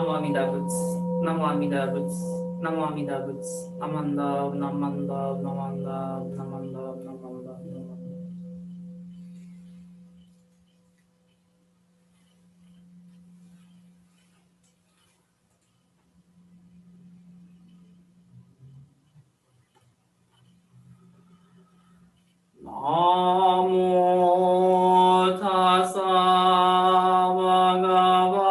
Namo Amida Butsu, Namo Amida Butsu, Namo Amida Butsu, Namanda, Namanda, Namanda, Namanda, Namanda, Namanda. Namo Tassa Bhagavato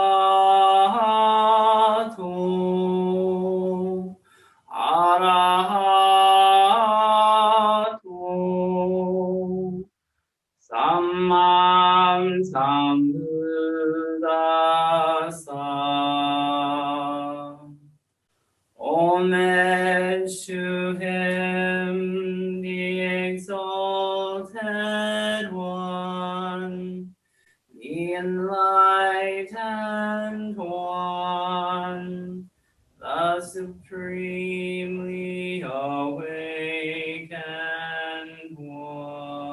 Arahato Samma Sambuddhassa. Homage to him, the exalted one, the enlightened one, the supremely awakened one.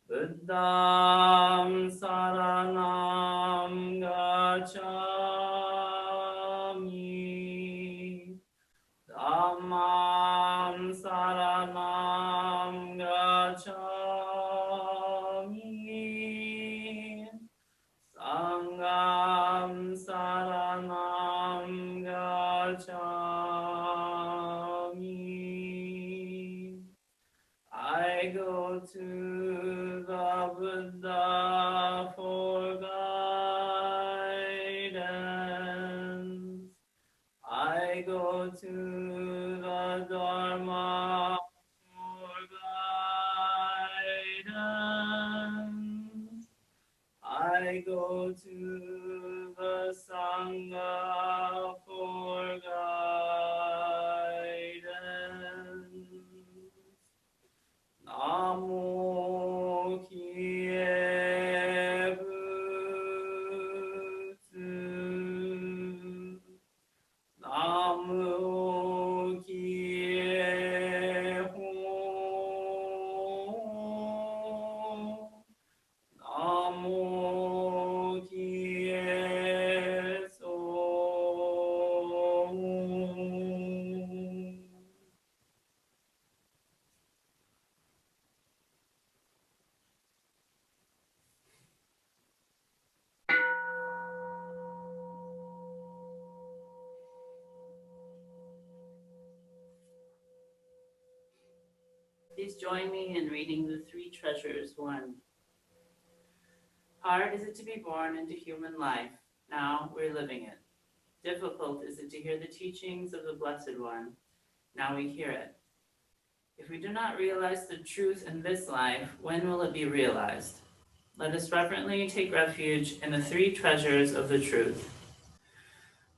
Buddham saranam gacchami, Dhammam saranam gacchami, Sangham saranam gacchami. I go to the Buddha for guidance. I go to the Dharma for guidance. I go to the Sangha for guidance. Namo Kye Butsu. Namo Kye Ho. Namo Kye So. Please join me in reading the Three Treasures 1. Hard is it to be born into human life. Now we're living it. Difficult is it to hear the teachings of the Blessed One. Now we hear it. If we do not realize the truth in this life, when will it be realized? Let us reverently take refuge in the three treasures of the truth.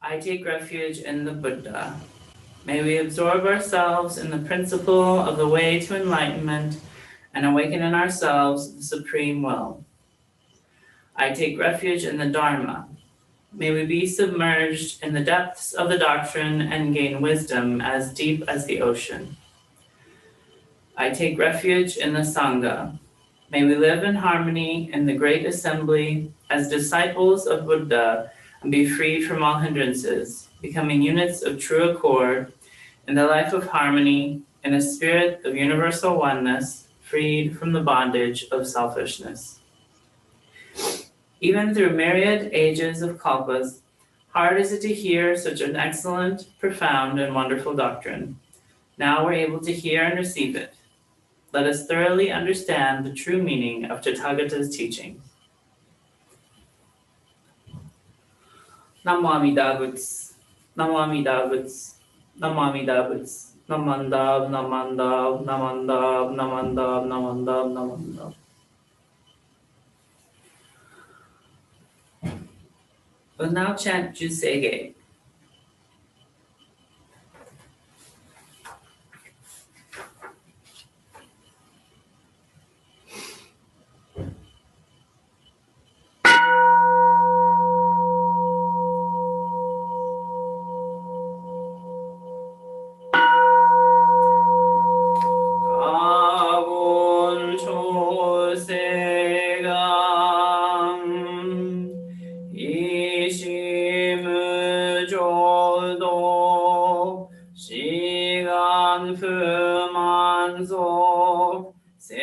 I take refuge in the Buddha. May we absorb ourselves in the principle of the way to enlightenment and awaken in ourselves the supreme will. I take refuge in the Dharma. May we be submerged in the depths of the doctrine and gain wisdom as deep as the ocean. I take refuge in the Sangha. May we live in harmony in the great assembly as disciples of Buddha and be freed from all hindrances, becoming units of true accord in the life of harmony, in a spirit of universal oneness, freed from the bondage of selfishness. Even through myriad ages of kalpas, hard is it to hear such an excellent, profound, and wonderful doctrine. Now we're able to hear and receive it. Let us thoroughly understand the true meaning of Tathagata's teaching. Namo Amida Butsu, Namo Amida Butsu, Namo Amida Butsu, Namanda, Namanda, Namanda, Namanda, Namanda, Namanda. We'll now chant Juseige. Kansho 不満足政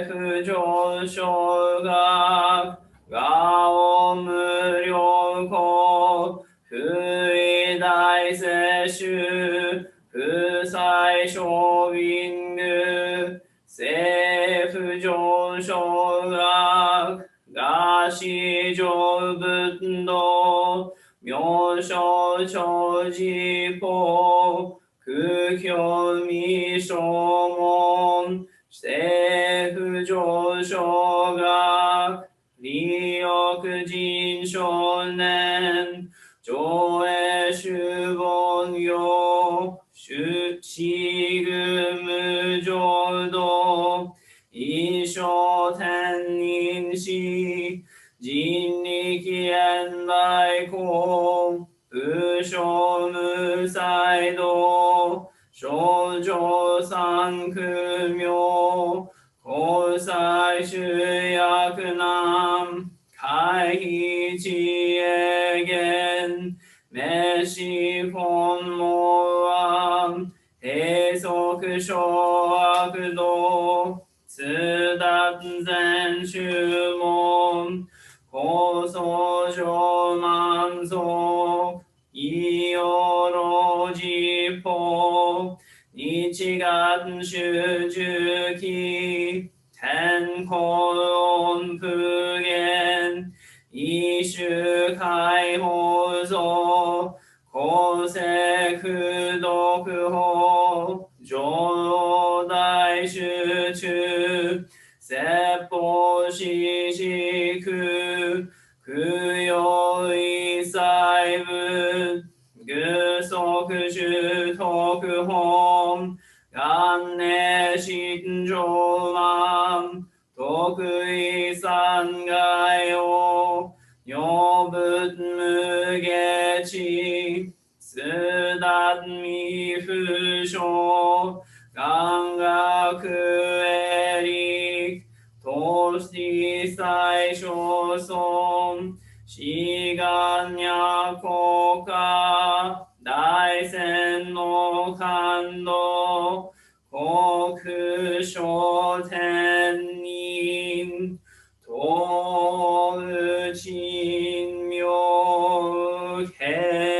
府上昇学がを無料校不意大接種不採ショービング政府上昇学が市場運動妙正長寺法空境未証文政府上昇学利欲人少年上映主本業死無浄土一生天人死人力縁来公不償無才道少女三苦名交際主役難回避知恵言滅死本門案閉塞小悪道通達全宗門高層上満足異様老実法日願集中期天候音普現異種解放像公正不独法上大集中説法四式空用一切部具足主特本元年心上万特異三害を女仏無下地通達未不詳願学エリ投資最小尊志願や国家大戦の感動国書天人東宇珍妙慶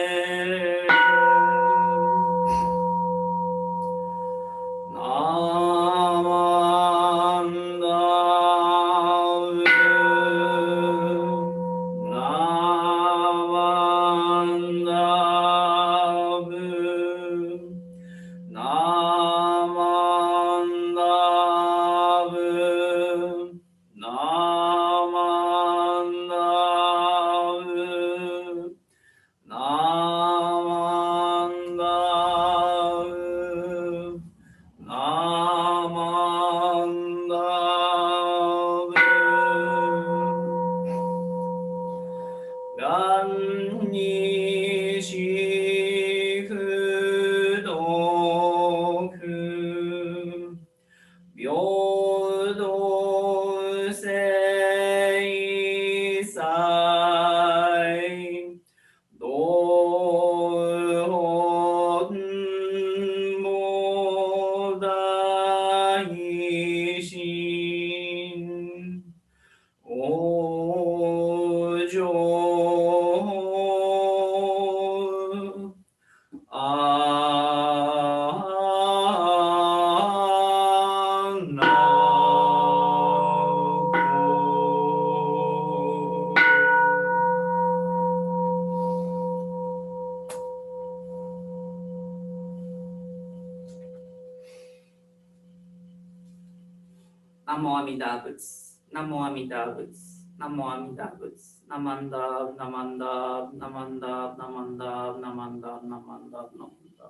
Namo Amida Butsu, Namo Amida Butsu, Namo Amida Butsu, Namanda, Namanda, Namanda, Namanda, Namanda, Namanda, Namanda.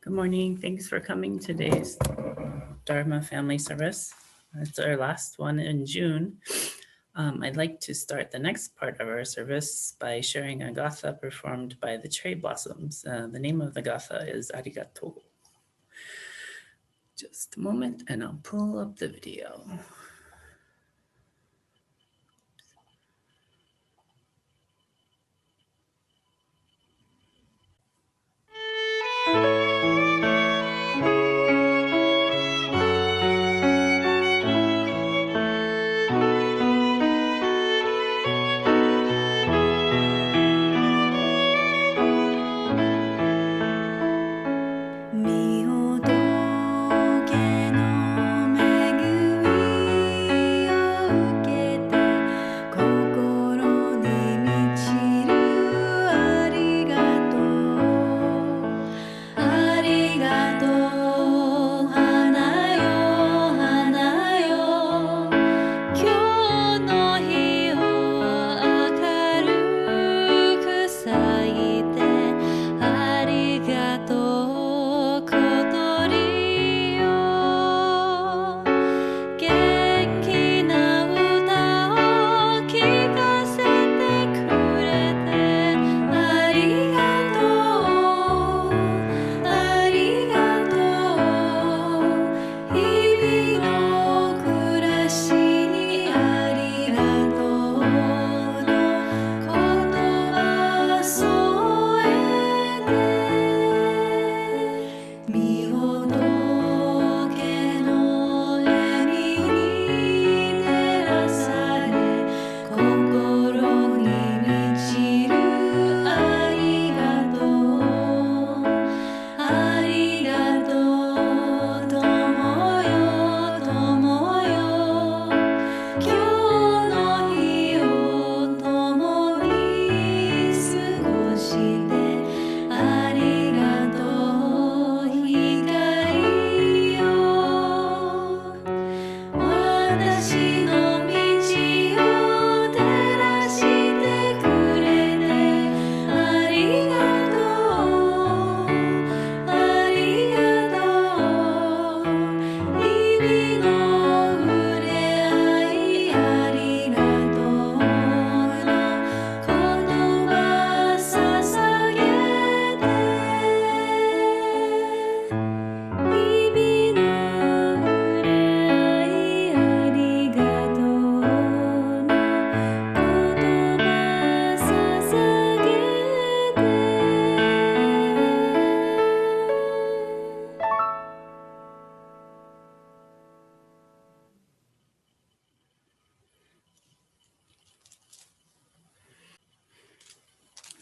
Good morning. Thanks for coming to today's Dharma family service. It's our last one in June. I'd like to start the next part of our service by sharing a Gatha performed by the cherry blossoms. The name of the Gatha is Arigato. Just a moment and I'll pull up the video.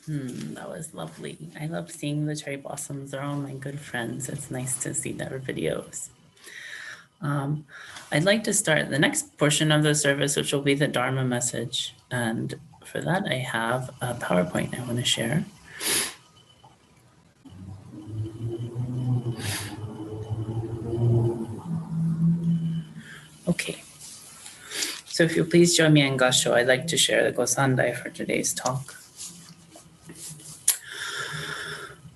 That was lovely. I love seeing the cherry blossoms. They're all my good friends. It's nice to see their videos. I'd like to start the next portion of the service, which will be the Dharma message. And for that, I have a PowerPoint I want to share. Okay. So if you'll please join me in Gassho, I'd like to share the Gosandai for today's talk.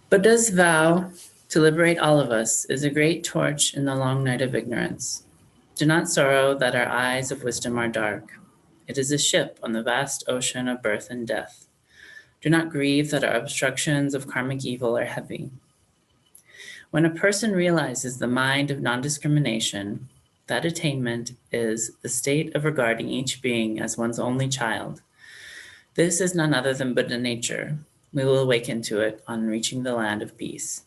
Buddha's vow to liberate all of us is a great torch in the long night of ignorance. Do not sorrow that our eyes of wisdom are dark. It is a ship on the vast ocean of birth and death. Do not grieve that our obstructions of karmic evil are heavy. When a person realizes the mind of non-discrimination, that attainment is the state of regarding each being as one's only child. This is none other than Buddha nature. We will awaken to it on reaching the land of peace.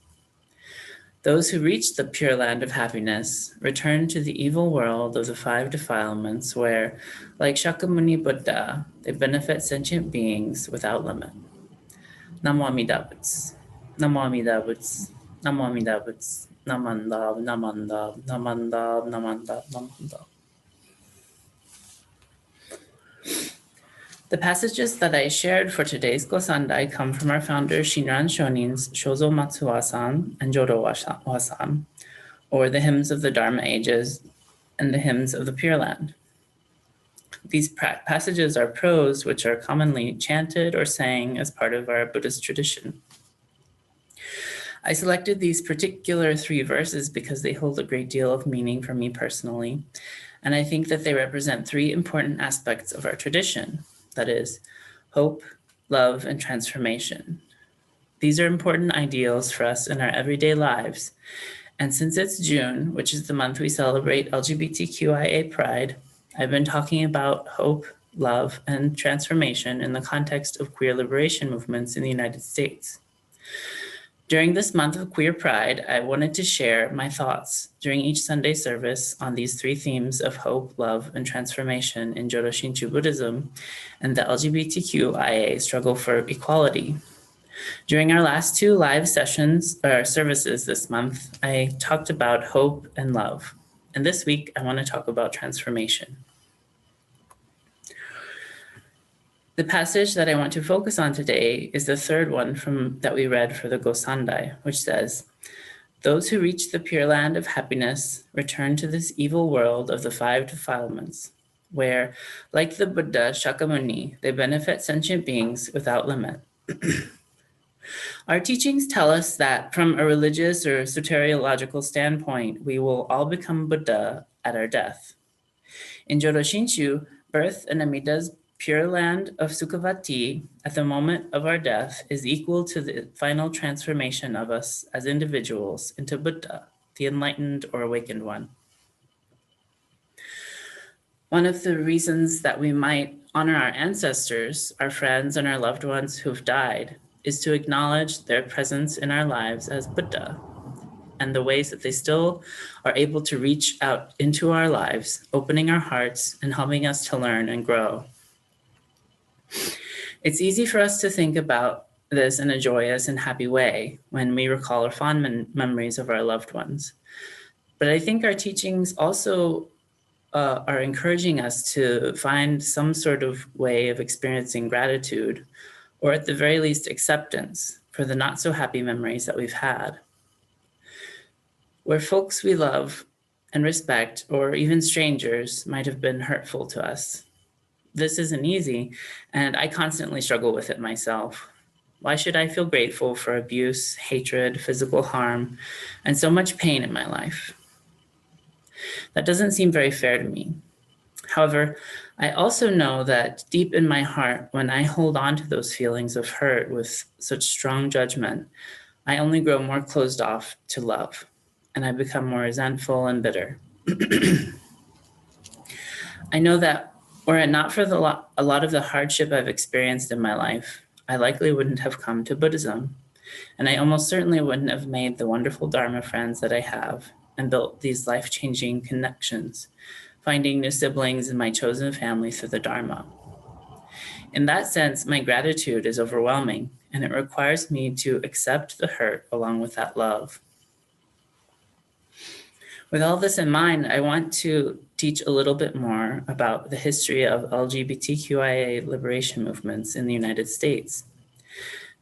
Those who reach the pure land of happiness return to the evil world of the 5 defilements where, like Shakyamuni Buddha, they benefit sentient beings without limit. Namo Amida Butsu, Namo Amida Butsu, Namo Amida Butsu, Namandab, Namandab, Namandab, Namandab, Namandab. The passages that I shared for today's Gosandai come from our founder Shinran Shonin's Shozo Matsuwasan and Jodo Wasan, or the hymns of the Dharma ages and the hymns of the Pure Land. These passages are prose which are commonly chanted or sang as part of our Buddhist tradition. I selected these particular 3 verses because they hold a great deal of meaning for me personally, and I think that they represent three important aspects of our tradition, that is, hope, love, and transformation. These are important ideals for us in our everyday lives, and since it's June, which is the month we celebrate LGBTQIA Pride, I've been talking about hope, love, and transformation in the context of queer liberation movements in the United States. During this month of Queer Pride, I wanted to share my thoughts during each Sunday service on these three themes of hope, love, and transformation in Jodo Shinshu Buddhism and the LGBTQIA struggle for equality. During our last two live services this month, I talked about hope and love. And this week, I want to talk about transformation. The passage that I want to focus on today is the third one that we read for the Gosandai, which says, "Those who reach the Pure Land of happiness return to this evil world of the five defilements, where, like the Buddha Shakyamuni, they benefit sentient beings without limit." Our teachings tell us that from a religious or soteriological standpoint, we will all become Buddha at our death. In Jodo Shinshu, birth in Amida's Pure Land of Sukhavati at the moment of our death is equal to the final transformation of us as individuals into Buddha, the enlightened or awakened one. One of the reasons that we might honor our ancestors, our friends, and our loved ones who've died is to acknowledge their presence in our lives as Buddha and the ways that they still are able to reach out into our lives, opening our hearts and helping us to learn and grow. It's easy for us to think about this in a joyous and happy way when we recall our fond memories of our loved ones. But I think our teachings also are encouraging us to find some sort of way of experiencing gratitude, or at the very least acceptance for the not so happy memories that we've had. Where folks we love and respect, or even strangers, might have been hurtful to us. This isn't easy, and I constantly struggle with it myself. Why should I feel grateful for abuse, hatred, physical harm, and so much pain in my life? That doesn't seem very fair to me. However, I also know that deep in my heart, when I hold on to those feelings of hurt with such strong judgment, I only grow more closed off to love, and I become more resentful and bitter. I know that were it not for a lot of the hardship I've experienced in my life, I likely wouldn't have come to Buddhism, and I almost certainly wouldn't have made the wonderful Dharma friends that I have and built these life-changing connections, finding new siblings in my chosen family through the Dharma. In that sense, my gratitude is overwhelming, and it requires me to accept the hurt along with that love. With all this in mind, I want to teach a little bit more about the history of LGBTQIA liberation movements in the United States.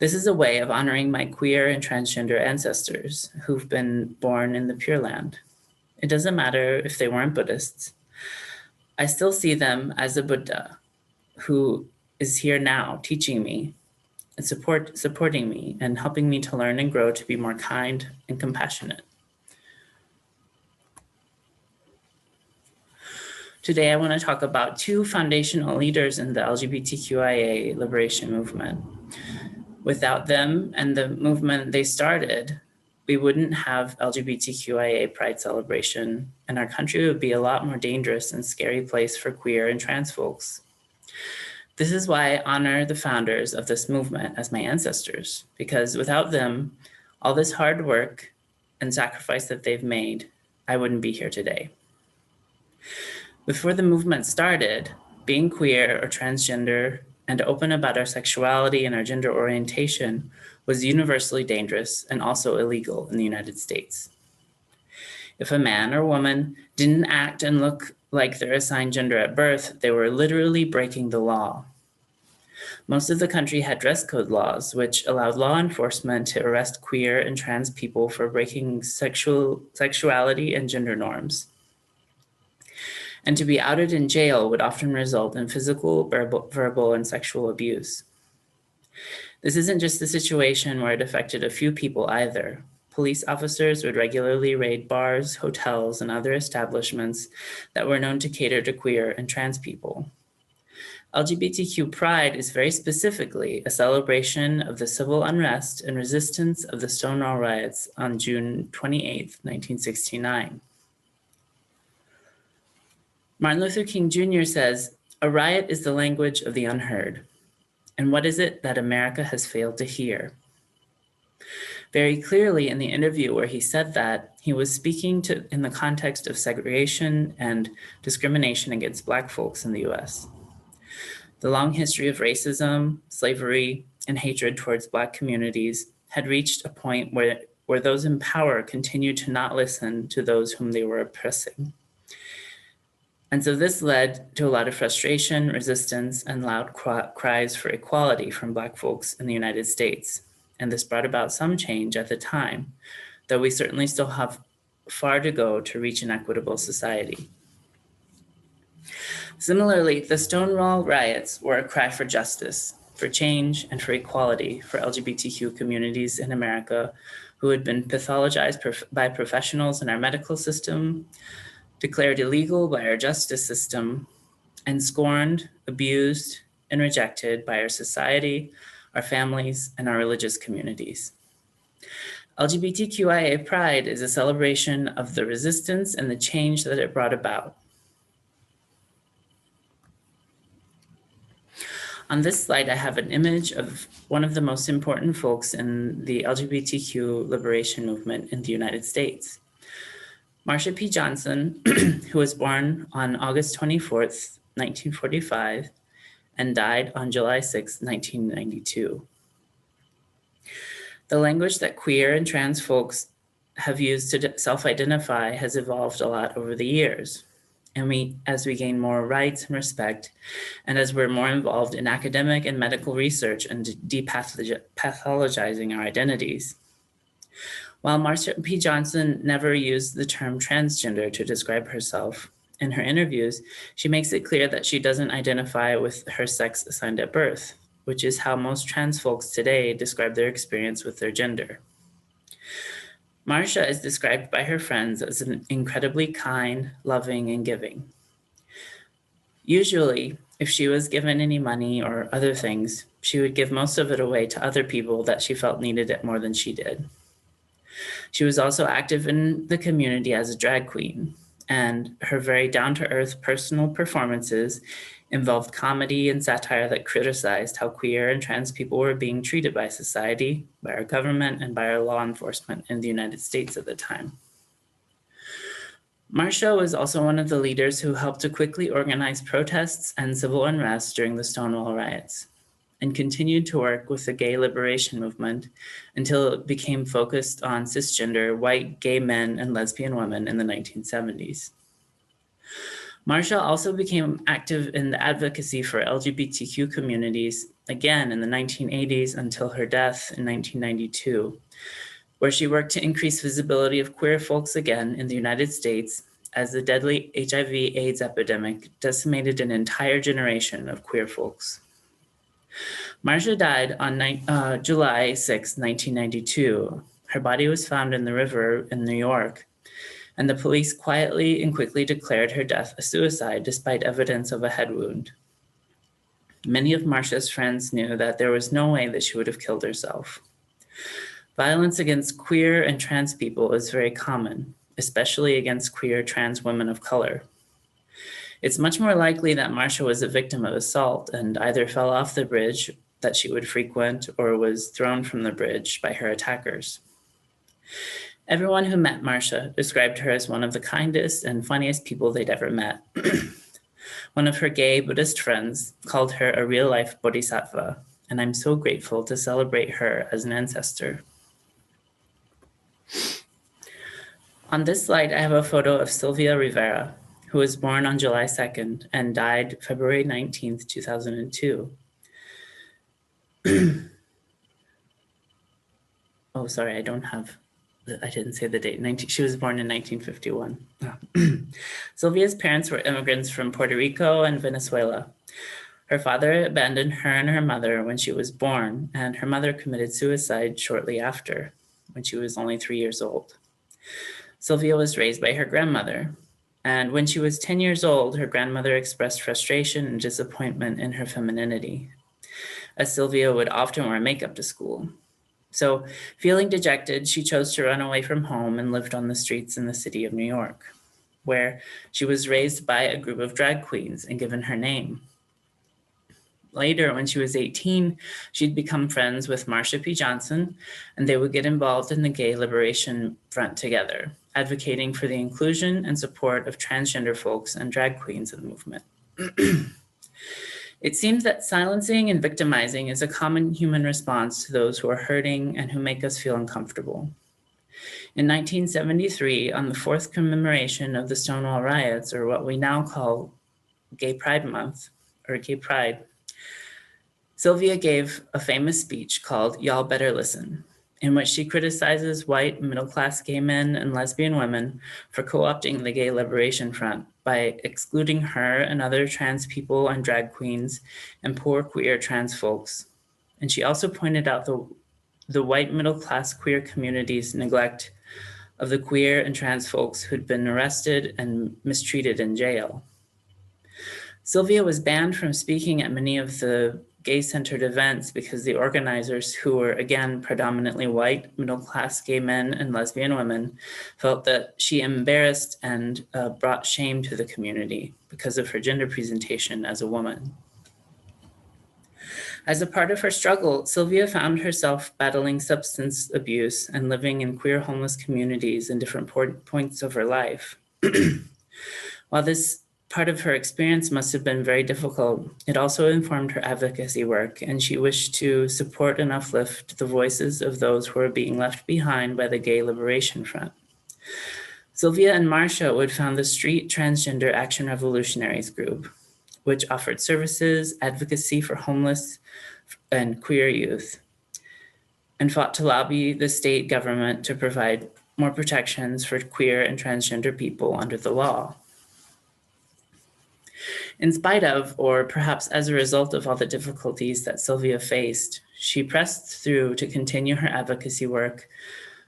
This is a way of honoring my queer and transgender ancestors who've been born in the Pure Land. It doesn't matter if they weren't Buddhists. I still see them as a Buddha who is here now teaching me and supporting me and helping me to learn and grow to be more kind and compassionate. Today, I want to talk about two foundational leaders in the LGBTQIA liberation movement. Without them and the movement they started, we wouldn't have LGBTQIA Pride celebration, and our country would be a lot more dangerous and scary place for queer and trans folks. This is why I honor the founders of this movement as my ancestors, because without them, all this hard work and sacrifice that they've made, I wouldn't be here today. Before the movement started, being queer or transgender and open about our sexuality and our gender orientation was universally dangerous and also illegal in the United States. If a man or woman didn't act and look like their assigned gender at birth, they were literally breaking the law. Most of the country had dress code laws, which allowed law enforcement to arrest queer and trans people for breaking sexuality and gender norms. And to be outed in jail would often result in physical, verbal, and sexual abuse. This isn't just a situation where it affected a few people either. police officers would regularly raid bars, hotels, and other establishments that were known to cater to queer and trans people. LGBTQ pride is very specifically a celebration of the civil unrest and resistance of the Stonewall riots on June 28, 1969. Martin Luther King Jr. says, "A riot is the language of the unheard. And what is it that America has failed to hear?" Very clearly in the interview where he said that, he was speaking in the context of segregation and discrimination against Black folks in the US. The long history of racism, slavery, and hatred towards Black communities had reached a point where those in power continued to not listen to those whom they were oppressing. And so this led to a lot of frustration, resistance, and loud cries for equality from Black folks in the United States. And this brought about some change at the time, though we certainly still have far to go to reach an equitable society. Similarly, the Stonewall riots were a cry for justice, for change, and for equality for LGBTQ communities in America who had been pathologized by professionals in our medical system, declared illegal by our justice system, and scorned, abused, and rejected by our society, our families, and our religious communities. LGBTQIA pride is a celebration of the resistance and the change that it brought about. On this slide, I have an image of one of the most important folks in the LGBTQ liberation movement in the United States. Marsha P. Johnson, who was born on August 24th, 1945, and died on July 6, 1992. The language that queer and trans folks have used to self-identify has evolved a lot over the years. And as we gain more rights and respect, and as we're more involved in academic and medical research and depathologizing our identities. While Marsha P. Johnson never used the term transgender to describe herself, in her interviews, she makes it clear that she doesn't identify with her sex assigned at birth, which is how most trans folks today describe their experience with their gender. Marsha is described by her friends as an incredibly kind, loving, and giving. Usually, if she was given any money or other things, she would give most of it away to other people that she felt needed it more than she did. She was also active in the community as a drag queen, and her very down-to-earth personal performances involved comedy and satire that criticized how queer and trans people were being treated by society, by our government, and by our law enforcement in the United States at the time. Marsha was also one of the leaders who helped to quickly organize protests and civil unrest during the Stonewall riots, and continued to work with the gay liberation movement until it became focused on cisgender, white, gay men, and lesbian women in the 1970s. Marsha also became active in the advocacy for LGBTQ communities, again in the 1980s until her death in 1992, where she worked to increase visibility of queer folks again in the United States as the deadly HIV/AIDS epidemic decimated an entire generation of queer folks. Marsha died on July 6, 1992. Her body was found in the river in New York, and the police quietly and quickly declared her death a suicide despite evidence of a head wound. Many of Marsha's friends knew that there was no way that she would have killed herself. Violence against queer and trans people is very common, especially against queer trans women of color. It's much more likely that Marsha was a victim of assault and either fell off the bridge that she would frequent or was thrown from the bridge by her attackers. Everyone who met Marsha described her as one of the kindest and funniest people they'd ever met. One of her gay Buddhist friends called her a real-life bodhisattva, and I'm so grateful to celebrate her as an ancestor. On this slide, I have a photo of Sylvia Rivera, who was born on July 2nd and died February 19th, 2002. Oh, sorry, I didn't say the date. She was born in 1951. Sylvia's parents were immigrants from Puerto Rico and Venezuela. Her father abandoned her and her mother when she was born, and her mother committed suicide shortly after. when she was only 3 years old. Sylvia was raised by her grandmother, and when she was 10 years old, her grandmother expressed frustration and disappointment in her femininity, as Sylvia would often wear makeup to school. So, feeling dejected, she chose to run away from home and lived on the streets in the city of New York, where she was raised by a group of drag queens and given her name. Later, when she was 18, she'd become friends with Marsha P. Johnson, and they would get involved in the Gay Liberation Front together, advocating for the inclusion and support of transgender folks and drag queens in the movement. It seems that silencing and victimizing is a common human response to those who are hurting and who make us feel uncomfortable. In 1973, on the 4th commemoration of the Stonewall riots, or what we now call Gay Pride Month, or Gay Pride, Sylvia gave a famous speech called Y'all Better Listen, in which she criticizes white middle-class gay men and lesbian women for co-opting the Gay Liberation Front by excluding her and other trans people and drag queens and poor queer trans folks. And she also pointed out the white middle-class queer community's neglect of the queer and trans folks who'd been arrested and mistreated in jail. Sylvia was banned from speaking at many of the gay-centered events because the organizers, who were again predominantly white, middle-class gay men and lesbian women, felt that she embarrassed and brought shame to the community because of her gender presentation as a woman. As a part of her struggle, Sylvia found herself battling substance abuse and living in queer homeless communities in different points of her life. While this part of her experience must have been very difficult, it also informed her advocacy work, and she wished to support and uplift the voices of those who were being left behind by the Gay Liberation Front. Sylvia and Marsha would found the Street Transgender Action Revolutionaries group, which offered services, advocacy for homeless and queer youth, and fought to lobby the state government to provide more protections for queer and transgender people under the law. In spite of, or perhaps as a result of all the difficulties that Sylvia faced, she pressed through to continue her advocacy work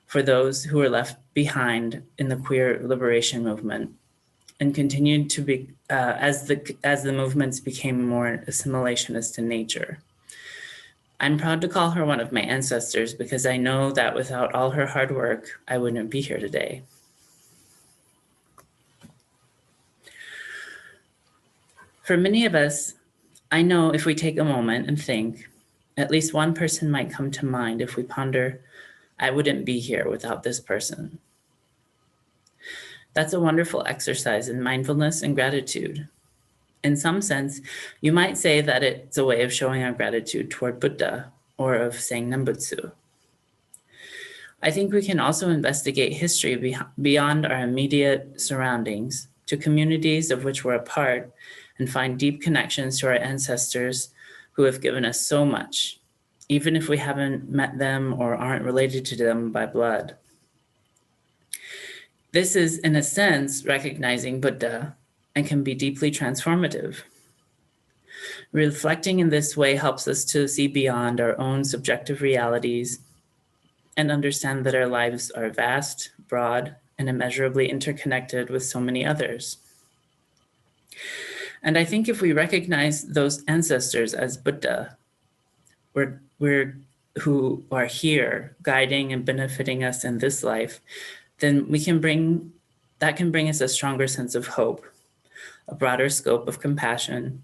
for those who were left behind in the queer liberation movement, and continued to be, as the movements became more assimilationist in nature. I'm proud to call her one of my ancestors because I know that without all her hard work, I wouldn't be here today. For many of us, I know if we take a moment and think, at least one person might come to mind if we ponder, I wouldn't be here without this person. That's a wonderful exercise in mindfulness and gratitude. In some sense, you might say that it's a way of showing our gratitude toward Buddha or of saying Nembutsu. I think we can also investigate history beyond our immediate surroundings to communities of which we're a part and find deep connections to our ancestors who have given us so much, even if we haven't met them or aren't related to them by blood. This is, in a sense, recognizing Buddha and can be deeply transformative. Reflecting in this way helps us to see beyond our own subjective realities and understand that our lives are vast, broad, and immeasurably interconnected with so many others. And I think if we recognize those ancestors as Buddha, we're who are here guiding and benefiting us in this life, then that can bring us a stronger sense of hope, a broader scope of compassion,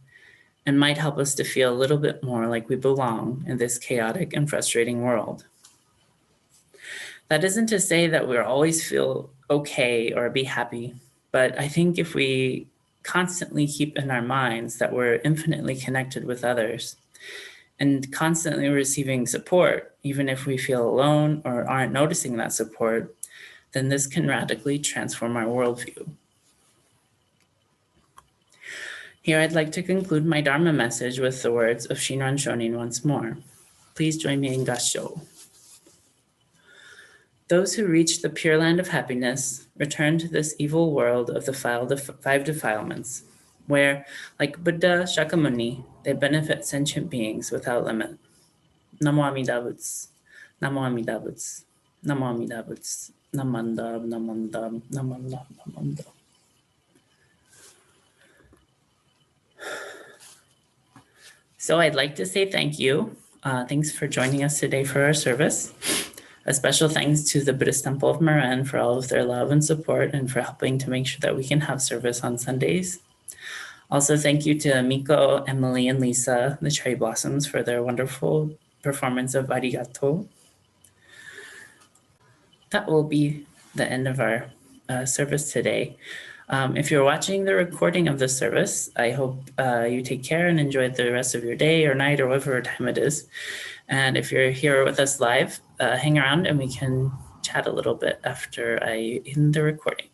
and might help us to feel a little bit more like we belong in this chaotic and frustrating world. That isn't to say that we'll always feel okay or be happy, but I think if we constantly keep in our minds that we're infinitely connected with others and constantly receiving support, even if we feel alone or aren't noticing that support, then this can radically transform our worldview. Here I'd like to conclude my Dharma message with the words of Shinran Shonin once more. Please join me in Gassho. Those who reach the pure land of happiness return to this evil world of the five defilements, where, like Buddha Shakyamuni, they benefit sentient beings without limit. Namo Amida Butsu. Namo Amida Butsu. Namamida Butsu. Namandam, namandam, namandam, namandam. So I'd like to say thank you. Thanks for joining us today for our service. A special thanks to the Buddhist Temple of Marin for all of their love and support and for helping to make sure that we can have service on Sundays. Also, thank you to Miko, Emily, and Lisa, the Cherry Blossoms, for their wonderful performance of Arigato. That will be the end of our service today. If you're watching the recording of this service, I hope you take care and enjoy the rest of your day or night or whatever time it is. And if you're here with us live, hang around and we can chat a little bit after I end the recording.